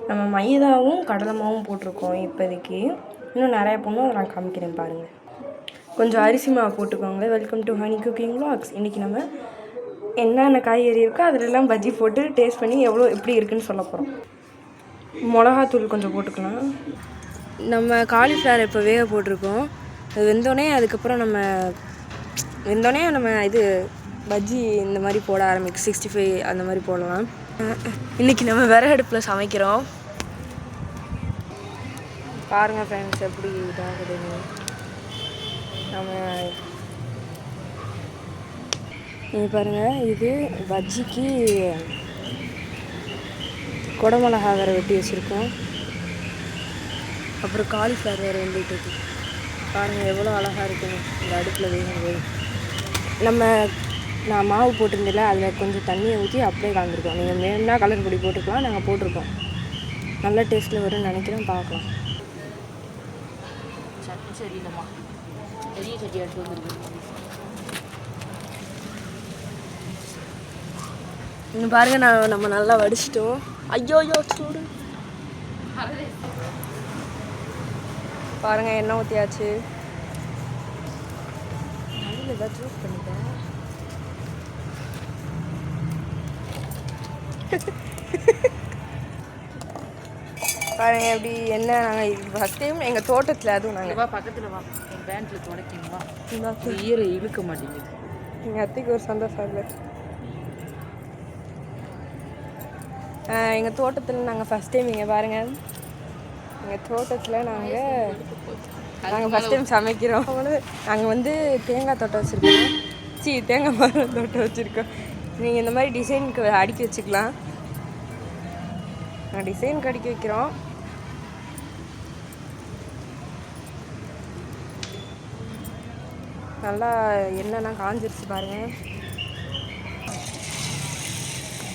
நம்ம மைதாவும் கடலை மாவும் போட்டிருக்கோம் இப்போதைக்கு. இன்னும் நிறையா போடணும், அதை நான் காமிக்கிறேன் பாருங்கள். கொஞ்சம் அரிசி மாவு போட்டுக்கோங்க. Welcome to honey cooking vlogs. இன்றைக்கி நம்ம என்னென்ன காய்கறி இருக்கோ அதிலெல்லாம் பஜ்ஜி போட்டு டேஸ்ட் பண்ணி எப்படி இருக்குதுன்னு சொல்ல போகிறோம். மிளகாத்தூள் கொஞ்சம் போட்டுக்கலாம். நம்ம காலிஃப்ளவர் இப்போ வேக போட்டிருக்கோம். அது வெந்தோடனே அதுக்கப்புறம் நம்ம இது பஜ்ஜி இந்த மாதிரி போட ஆரம்பிக்கும். 65 அந்த மாதிரி போடலாம். இன்றைக்கி நம்ம விறகு அடுப்பில் சமைக்கிறோம். பாருங்கள் ஃப்ரெண்ட்ஸ் எப்படி இதாகுதுன்னு. நீங்கள் பாருங்கள், இது பஜ்ஜிக்கு குடமிளகா வேறு வெட்டி வச்சுருக்கோம். அப்புறம் காலிஃப்ளவர் வேறு வெந்துட்டு பாருங்கள் எவ்வளோ அழகாக இருக்குன்னு இந்த அடுப்பில் வேகும்போது. நான் மாவு போட்டிருந்தேன்ல, அதில் கொஞ்சம் தண்ணியை ஊற்றி அப்படியே கலந்துருக்கோம். நீங்கள் வேணும்னா கலர் பொடி போட்டுக்கலாம், நாங்கள் போட்டிருக்கோம். நல்ல டேஸ்ட்டில் வரும்னு நினைக்கிறோம், பார்க்கலாம். சட்னி சரியில்லைம்மா, பெரிய சட்டி எடுத்து வந்துருக்கு. இன்னும் பாருங்கள், நம்ம நல்லா வடிச்சிட்டோம். ஐயோ சூடு பாருங்கள், எண்ணெய் ஊற்றியாச்சு. நல்ல ஏதாவது சூஸ் பண்ணிட்டேன். பாருங்கள் எப்படி என்ன. நாங்கள் ஃபஸ்ட் டைம் எங்கள் தோட்டத்தில், அதுவும் நாங்கள் பக்கத்தில் வா, என் பேண்ட்டில் துடைக்கணுமா, ஈரை இழுக்க மாட்டேங்குது. எங்கள் அத்தைக்கு ஒரு சந்தோஷம் இல்லை. எங்கள் தோட்டத்தில் நாங்கள் ஃபஸ்ட் டைம் இங்கே பாருங்கள், எங்கள் தோட்டத்தில் நாங்கள் ஃபஸ்ட் டைம் சமைக்கிறோம். நாங்கள் தேங்காய் தோட்டம் வச்சுருக்கோம். தேங்காய் மரம் தோட்டம் வச்சுருக்கோம். நீங்கள் இந்த மாதிரி டிசைனுக்கு அடுக்கி வச்சுக்கலாம். நாங்கள் டிசைனுக்கு அடுக்கி வைக்கிறோம். நல்லா எண்ணெய்னா காஞ்சிருச்சு பாருங்கள்.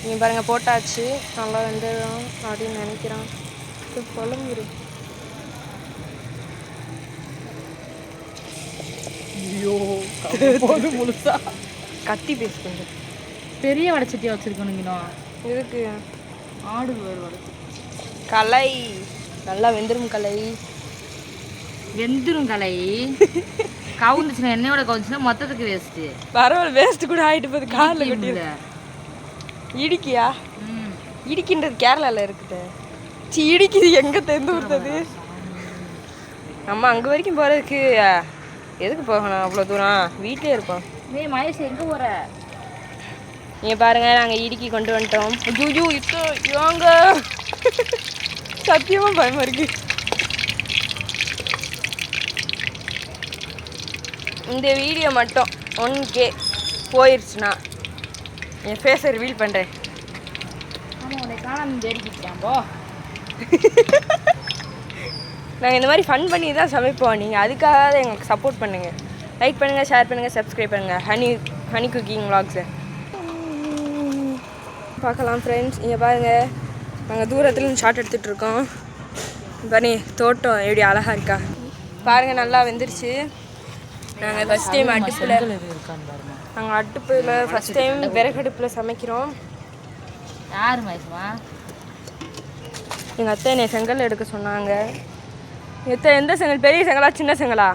நீங்கள் பாருங்கள், போட்டாச்சு. நல்லா வெந்துடும் அப்படின்னு நினைக்கிறோம். குழம்புரு ஐயோ முழுசா கத்தி பேஸ் கொஞ்சம் பெரிய வடைச்சட்டியாக வச்சுருக்கணுங்கண்ணா. இதுக்கு ஆடு வேறு வடை கலை நல்லா வெந்துடும். கலை கவுந்துச்சுன்னா, எண்ணெயோட கவுந்துச்சுன்னா மொத்தத்துக்கு வேஸ்ட்டு. பரவாயில்ல, வேஸ்ட்டு கூட ஆகிட்டு போகுது. காரில் கட்டிடுது. இடுக்கியா? இடுக்கின்றது கேரளாவில் இருக்குது. இடுக்கி எங்கே தெரிந்து கொடுத்தது? நம்ம அங்கே வரைக்கும் போகிறதுக்கு எதுக்கு போகணும் அவ்வளோ தூரம்? வீட்டிலே இருப்போம். மகேஷ் எங்கே போகிற? நீங்கள் பாருங்கள், நாங்கள் இடுக்கி கொண்டு வந்துட்டோம். ஐயோ இவங்க சத்தியமாக பயமாக இருக்கு. இந்த வீடியோ மட்டும் 1K போயிடுச்சுன்னா என் ஃபேஸை ரிவீல் பண்ணுறேன். நாங்கள் இந்த மாதிரி ஃபன் பண்ணி தான் சமைப்போம். நீங்கள் அதுக்காக எங்களுக்கு சப்போர்ட் பண்ணுங்கள். லைக் பண்ணுங்கள், ஷேர் பண்ணுங்கள், சப்ஸ்கிரைப் பண்ணுங்கள் ஹனி குக்கிங் vlogsஸை பார்க்கலாம். ஃப்ரெண்ட்ஸ் இங்கே பாருங்கள், நாங்கள் தூரத்தில் ஷார்ட் எடுத்துகிட்ருக்கோம். பண்ணி தோட்டம் எப்படி அழகாக இருக்கா பாருங்கள். நல்லா வெந்துருச்சு. நாங்கள் ஃபஸ்ட் டைம் அடுப்பில் ஃபஸ்ட் டைம் விறகடுப்பில் சமைக்கிறோம். யார் மகேஷ்மா? எங்கள் அத்தை என்னை செங்கல் எடுக்க சொன்னாங்க. எந்த செங்கல்? பெரிய செங்கலா சின்ன செங்கலா?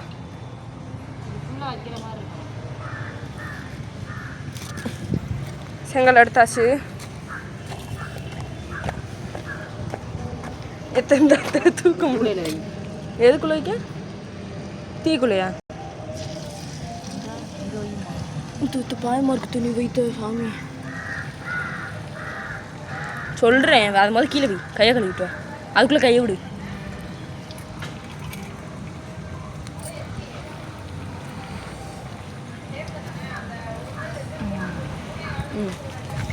செங்கல் எடுத்தாச்சு. எத்தனை தூக்க முடியல. எதுக்குள்ள வைக்க? தீக்குள்ளையா? பாயமா இருக்கு. துணி வைத்த சாமி சொல்கிறேன். அது மாதிரி கீழே போய் கையை கழுவிட்டு அதுக்குள்ளே கையை விடு.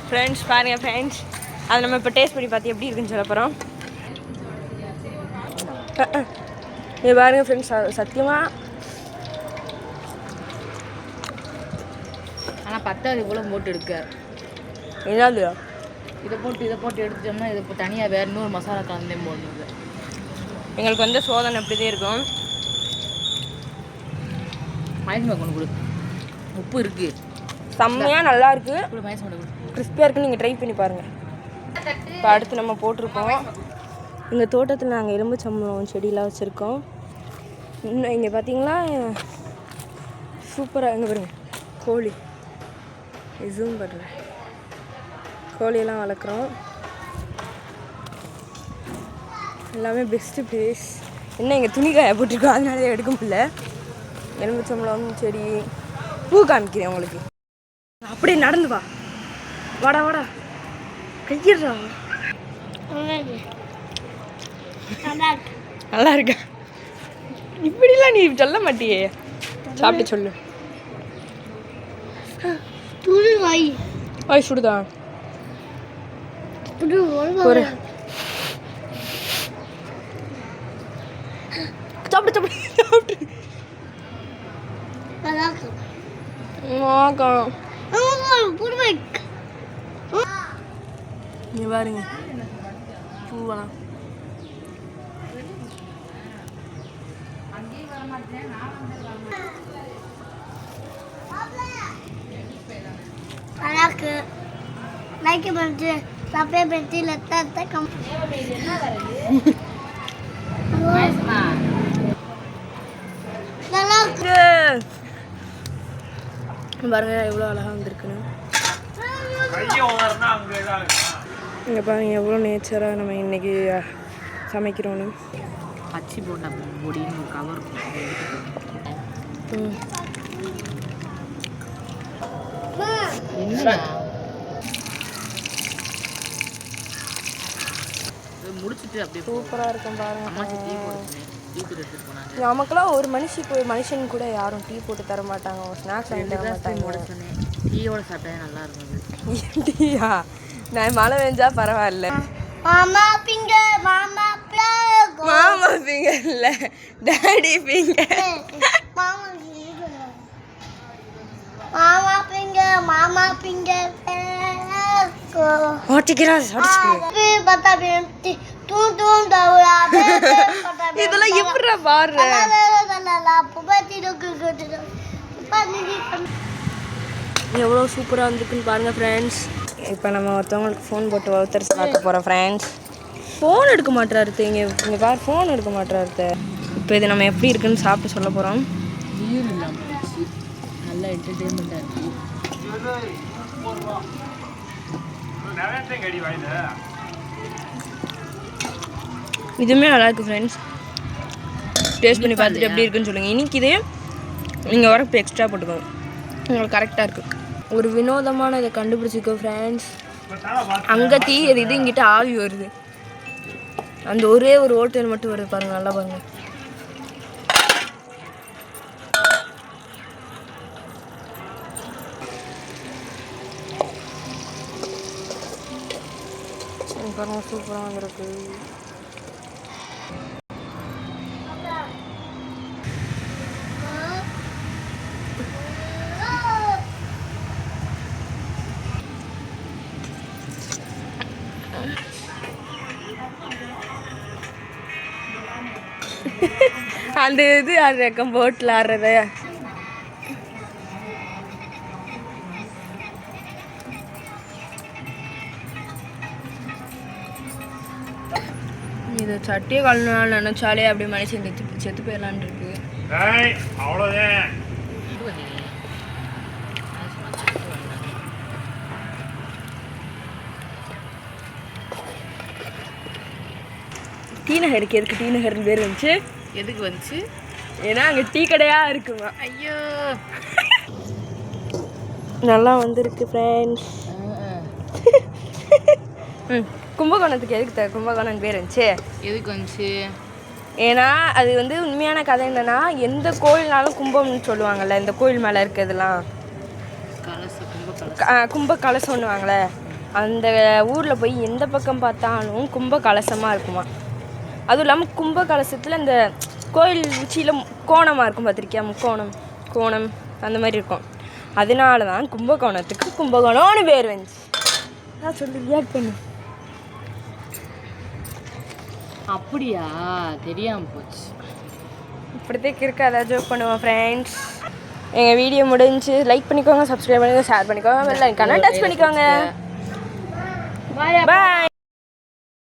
ஃப்ரெண்ட்ஸ் பாருங்கள் ஃப்ரெண்ட்ஸ், அதை நம்ம இப்போ டேஸ்ட் பண்ணி பார்த்து எப்படி இருக்குன்னு சொல்ல போகிறோம். இது பாருங்கள் ஃப்ரெண்ட்ஸ், சத்தியமாக ஆனால் பத்தாவது இவ்வளோ போட்டு எடுக்க என்னது? இதை போட்டு எடுத்துட்டோம்னா இது இப்போ தனியாக வேறு இன்னொரு மசாலா கலந்தே போடணும். எங்களுக்கு சோதனை எப்படிதான் இருக்கும். மயக்கமாக கொண்டு கொடு. உப்பு இருக்குது. செம்மையாக நல்லா இருக்குது, கூட பாயசம் போட்டு கிறிஸ்பியாக இருக்குது. நீங்கள் ட்ரை பண்ணி பாருங்கள். இப்போ அடுத்து நம்ம போட்டிருக்கோம். எங்கள் தோட்டத்தில் நாங்கள் எலும்புச்சம்பழம் செடியெலாம் வச்சுருக்கோம். இன்னும் இங்கே பார்த்தீங்களா சூப்பராக இங்கே பாருங்க கோழி ஜூம் பண்ணுறேன். கோழியெல்லாம் வளர்க்குறோம். எல்லாமே பெஸ்ட்டு பிளேஸ். என்ன இங்கே துணி காய போட்டிருக்கோம், அதனால எடுக்க முடியல. எலும்புச்சம்பழம் செடி பூ காமிக்கிறேன் உங்களுக்கு. அப்படியே நடந்து வா, வாடா வாடா கையிடுறா. நல்லா இருக்கா? இப்படிலாம் நீ சொல்ல மாட்டியே, சாப்பிட்டு சொல்லு. வாய் சுடுதா? ஒரு சாப்பிட்டு சாப்பிட்டு சாப்பிட்டு இங்க பாருங்க பூவெல்லாம். லைக் பண்ணிட்டு சப்ஸ்கிரைப் பண்ணி லெட்டர் நல்லா இருக்கு. பாருங்க எவ்வளோ அழகாக வந்திருக்குன்னு. இங்கே பாருங்க எவ்வளோ நேச்சராக நம்ம இன்னைக்கு சமைக்கிறோன்னு. பச்சி போட்டா பொடின்னு கவர் என்ன முடிச்சுட்டு அப்படியே சூப்பராக இருக்கும் பாருங்க. அம்மா டீ போட்டு டீ போட்டு எடுத்துட்டு போனாங்க. நமக்கெல்லாம் ஒரு மனுஷன் கூட யாரும் டீ போட்டு தர மாட்டாங்க, ஸ்நாக்ஸ் வாங்கி தர மாட்டாங்க. டீயோட சாப்பிட்டா நல்லா இருந்தது. டீயா? நான் மழை பெஞ்சா பரவாயில்ல. மாமா ஃபிங்கர் மாமா பிளக் மாமா ஃபிங்கர் இல்லை, டாடி ஃபிங்கர். மாமா ஃபிங்கர் மாமா ஃபிங்கர் ஓட்டிக்கிறாஸ் பத்தா பிடி தூ தூ டவுரா பத்தா இதெல்லாம் எப்படிடா பாரு. எவ்வளோ சூப்பராக வந்துருக்குன்னு பாருங்கள் ஃப்ரெண்ட்ஸ். இப்போ நம்ம ஒருத்தவங்களுக்கு ஃபோன் போட்டு ஒருத்தர் பார்க்க போகிறோம் ஃப்ரெண்ட்ஸ். ஃபோன் எடுக்க மாட்டாரு இங்கே பாரு, ஃபோன் எடுக்க மாட்டாரு. இப்போ இது நம்ம எப்படி இருக்குன்னு சாப்பிட்டு சொல்ல போகிறோம். நல்லா என்டர்டெயின்மெண்ட்டாக இருக்குது. இதுவுமே நல்லா இருக்குது ஃப்ரெண்ட்ஸ். டேஸ்ட் பண்ணி பார்த்துட்டு எப்படி இருக்குன்னு சொல்லுங்கள். இன்றைக்கி இதே நீங்கள் வரப்போ எக்ஸ்ட்ரா போட்டுக்கோங்க, உங்களுக்கு கரெக்டாக இருக்குது. ஒரு வினோதமான இதை கண்டுபிடிச்சிக்கோ ஃப்ரெண்ட்ஸ். அங்கே தீ எரியுது, இங்கிட்ட ஆவி வருது. அந்த ஒரே ஒரு ஓட்டல் மட்டும் வருது பாருங்கள், நல்லா பாருங்கள். பாருங்க சூப்பராக வந்துருக்கு. அந்த இது ஆடுறக்கம் போட்டில் ஆடுறத இதை சட்டியை கழுவினாலும் நினச்சாலே அப்படியே மனுஷன் செத்து போயிடலான் இருக்கு. அவ்வளோதான். டீ நகருக்கு எதுக்கு டீ நகர்னு பேர் வந்துச்சு? எதுக்கு வந்துச்சு? ஏன்னா அங்கே டீ கடையாக இருக்குமா. ஐயோ நல்லா வந்திருக்கு ஃப்ரெண்ட்ஸ். கும்பகோணத்துக்கு எதுக்கு கும்பகோணம் பேர் வந்துச்சு? எதுக்கு வந்துச்சு? ஏன்னா அது வந்து உண்மையான கதை என்னன்னா, எந்த கோயில்னாலும் கும்பம்னு சொல்லுவாங்கள்ல, இந்த கோயில் மேலே இருக்கிறதுலாம் கும்ப கலசம்னுவாங்களே, அந்த ஊரில் போய் எந்த பக்கம் பார்த்தாலும் கும்ப கலசமாக இருக்குமா. அதுவும் இல்லாமல் கும்ப கலசத்தில் இந்த கோயில் உச்சியில் கோணமாக இருக்கும், பார்த்துருக்கியா? கோணம் அந்த மாதிரி இருக்கும். அதனால தான் கும்பகோணத்துக்கு கும்பகோணம்னு பேர் வந்துச்சு. நான் சொல்லி ரியாக்ட் பண்ணு. அப்படியா? தெரியாமல் போச்சு. இப்படித்தான் இருக்காத ஜோக் பண்ணுவோம் ஃப்ரெண்ட்ஸ். எங்கள் வீடியோ முடிஞ்சு லைக் பண்ணிக்கோங்க, சப்ஸ்கிரைப் பண்ணுங்கள், ஷேர் பண்ணிக்கோங்க, பெல் ஐகானை டச் பண்ணிக்கோங்க. பாய். பாய்.